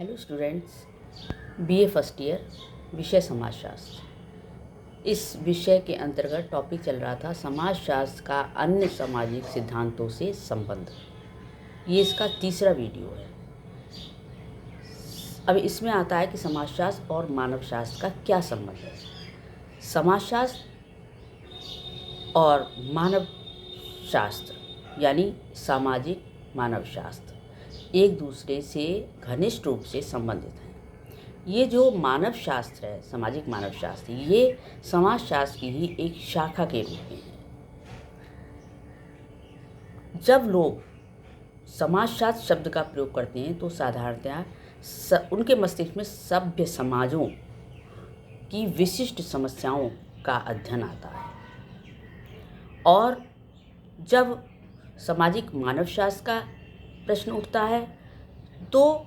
Hello students, BA first year, विषय समाजशास्त्र। इस विषय के अंतर्गत टॉपिक चल रहा था समाजशास्त्र का अन्य सामाजिक सिद्धांतों से संबंध। ये इसका तीसरा वीडियो है। अब इसमें आता है कि समाजशास्त्र और मानवशास्त्र का क्या संबंध है। समाजशास्त्र और मानवशास्त्र यानी सामाजिक मानवशास्त्र एक दूसरे से घनिष्ठ रूप से संबंधित हैं। ये जो मानवशास्त्र है, सामाजिक मानवशास्त्र, ये समाजशास्त्र की ही एक शाखा के रूप में है। जब लोग समाजशास्त्र शब्द का प्रयोग करते हैं तो साधारणतया उनके मस्तिष्क में सभ्य समाजों की विशिष्ट समस्याओं का अध्ययन आता है। और जब सामाजिक मानवशास्त्र का प्रश्न उठता है तो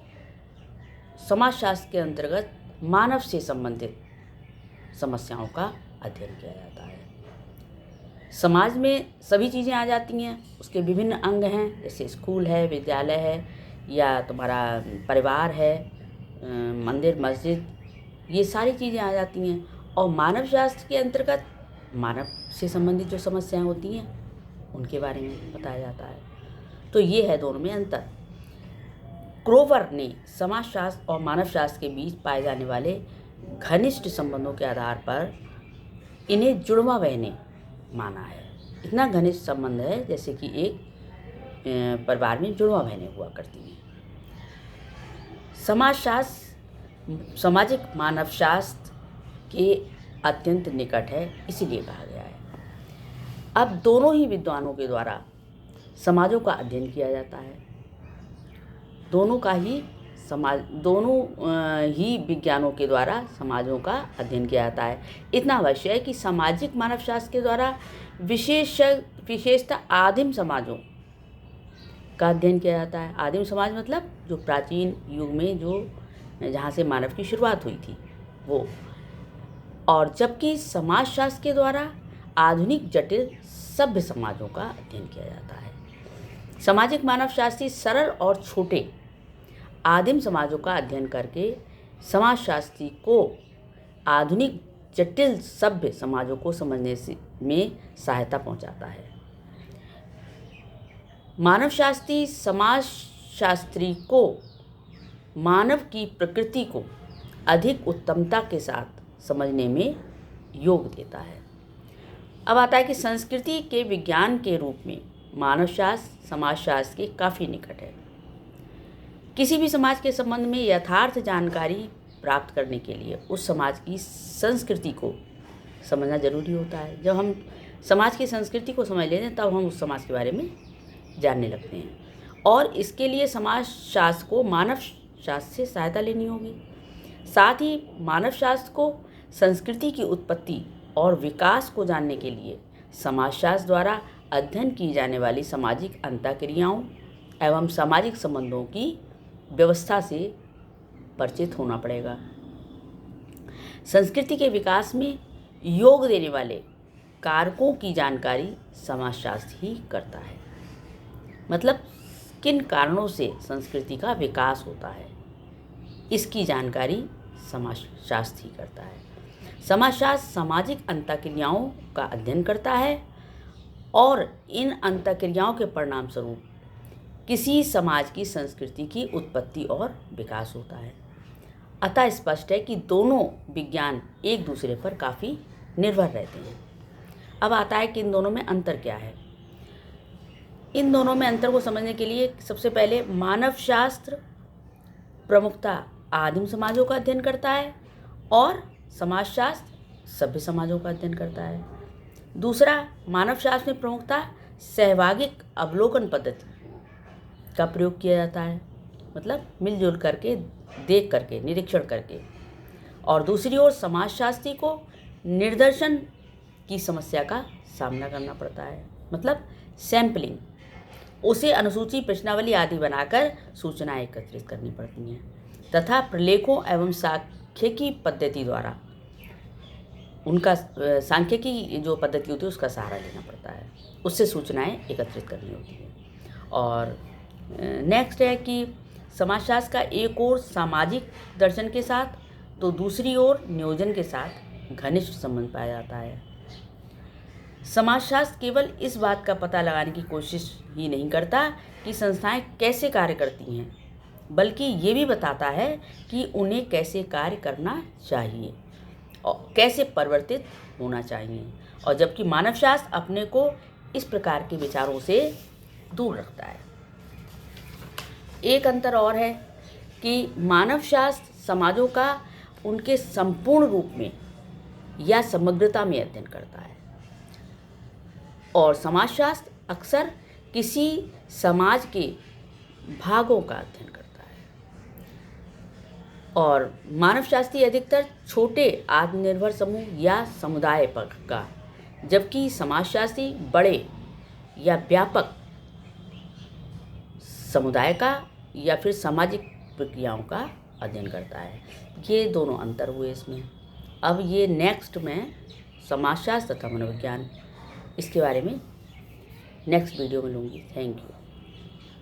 समाजशास्त्र के अंतर्गत मानव से संबंधित समस्याओं का अध्ययन किया जाता है। समाज में सभी चीज़ें आ जाती हैं, उसके विभिन्न अंग हैं, जैसे स्कूल है, विद्यालय है, या तुम्हारा परिवार है, मंदिर मस्जिद, ये सारी चीज़ें आ जाती हैं। और मानवशास्त्र के अंतर्गत मानव से संबंधित जो समस्याएं होती हैं उनके बारे में बताया जाता है। तो ये है दोनों में अंतर। क्रोवर ने समाजशास्त्र और मानवशास्त्र के बीच पाए जाने वाले घनिष्ठ संबंधों के आधार पर इन्हें जुड़वा बहनें माना है। इतना घनिष्ठ संबंध है जैसे कि एक परिवार में जुड़वा बहनें हुआ करती हैं। समाजशास्त्र सामाजिक मानवशास्त्र के अत्यंत निकट है, इसीलिए कहा गया है। अब दोनों ही विद्वानों के द्वारा समाजों का अध्ययन किया जाता है। दोनों ही विज्ञानों के द्वारा समाजों का अध्ययन किया जाता है। इतना अवश्य है कि सामाजिक मानवशास्त्र के द्वारा विशेषतः आदिम समाजों का अध्ययन किया जाता है। आदिम समाज मतलब जो प्राचीन युग में जहाँ से मानव की शुरुआत हुई थी वो। और जबकि समाजशास्त्र के द्वारा आधुनिक जटिल सभ्य समाजों का अध्ययन किया जाता है। सामाजिक मानवशास्त्री सरल और छोटे आदिम समाजों का अध्ययन करके समाजशास्त्री को आधुनिक जटिल सभ्य समाजों को समझने में सहायता पहुंचाता है। मानवशास्त्री समाजशास्त्री को मानव की प्रकृति को अधिक उत्तमता के साथ समझने में योग देता है। अब आता है कि संस्कृति के विज्ञान के रूप में मानवशास्त्र समाजशास्त्र के काफ़ी निकट है। किसी भी समाज के संबंध में यथार्थ जानकारी प्राप्त करने के लिए उस समाज की संस्कृति को समझना जरूरी होता है। जब हम समाज की संस्कृति को समझ लेते हैं तब हम उस समाज के बारे में जानने लगते हैं। और इसके लिए समाजशास्त्र को मानवशास्त्र से सहायता लेनी होगी। साथ ही मानवशास्त्र को संस्कृति की उत्पत्ति और विकास को जानने के लिए समाजशास्त्र द्वारा अध्ययन की जाने वाली सामाजिक अंतःक्रियाओं एवं सामाजिक संबंधों की व्यवस्था से परिचित होना पड़ेगा। संस्कृति के विकास में योग देने वाले कारकों की जानकारी समाजशास्त्र ही करता है। मतलब किन कारणों से संस्कृति का विकास होता है, इसकी जानकारी समाजशास्त्र ही करता है। समाजशास्त्र सामाजिक अंतःक्रियाओं का अध्ययन करता है और इन अंतःक्रियाओं के परिणाम स्वरूप किसी समाज की संस्कृति की उत्पत्ति और विकास होता है। अतः स्पष्ट है कि दोनों विज्ञान एक दूसरे पर काफ़ी निर्भर रहते हैं। अब आता है कि इन दोनों में अंतर क्या है। इन दोनों में अंतर को समझने के लिए सबसे पहले मानवशास्त्र प्रमुखतः आदिम समाजों का अध्ययन करता है और समाजशास्त्र सभ्य समाजों का अध्ययन करता है। दूसरा, मानवशास्त्र में प्रमुखतः सहभागिक अवलोकन पद्धति का प्रयोग किया जाता है, मतलब मिलजुल करके, देख करके, निरीक्षण करके। और दूसरी ओर समाजशास्त्री को निर्दर्शन की समस्या का सामना करना पड़ता है, मतलब सैम्पलिंग। उसे अनुसूची, प्रश्नावली आदि बनाकर सूचनाएं एकत्रित करनी पड़ती हैं तथा प्रलेखों एवं सांख्यिकी पद्धति द्वारा उनका सांख्यिकी जो पद्धति होती है उसका सहारा लेना पड़ता है, उससे सूचनाएं एकत्रित करनी होती है। और नेक्स्ट है कि समाजशास्त्र का एक ओर सामाजिक दर्शन के साथ तो दूसरी ओर नियोजन के साथ घनिष्ठ संबंध पाया जाता है। समाजशास्त्र केवल इस बात का पता लगाने की कोशिश ही नहीं करता कि संस्थाएं कैसे कार्य करती हैं, बल्कि ये भी बताता है कि उन्हें कैसे कार्य करना चाहिए और कैसे परिवर्तित होना चाहिए। और जबकि मानवशास्त्र अपने को इस प्रकार के विचारों से दूर रखता है। एक अंतर और है कि मानवशास्त्र समाजों का उनके संपूर्ण रूप में या समग्रता में अध्ययन करता है और समाजशास्त्र अक्सर किसी समाज के भागों का अध्ययन करता है और मानवशास्त्री अधिकतर छोटे आत्मनिर्भर समूह या समुदाय पर का, जबकि समाजशास्त्री बड़े या व्यापक समुदाय का या फिर सामाजिक प्रक्रियाओं का अध्ययन करता है। ये दोनों अंतर हुए इसमें। अब ये नेक्स्ट में समाजशास्त्र तथा मनोविज्ञान, इसके बारे में नेक्स्ट वीडियो में लूँगी। Thank you.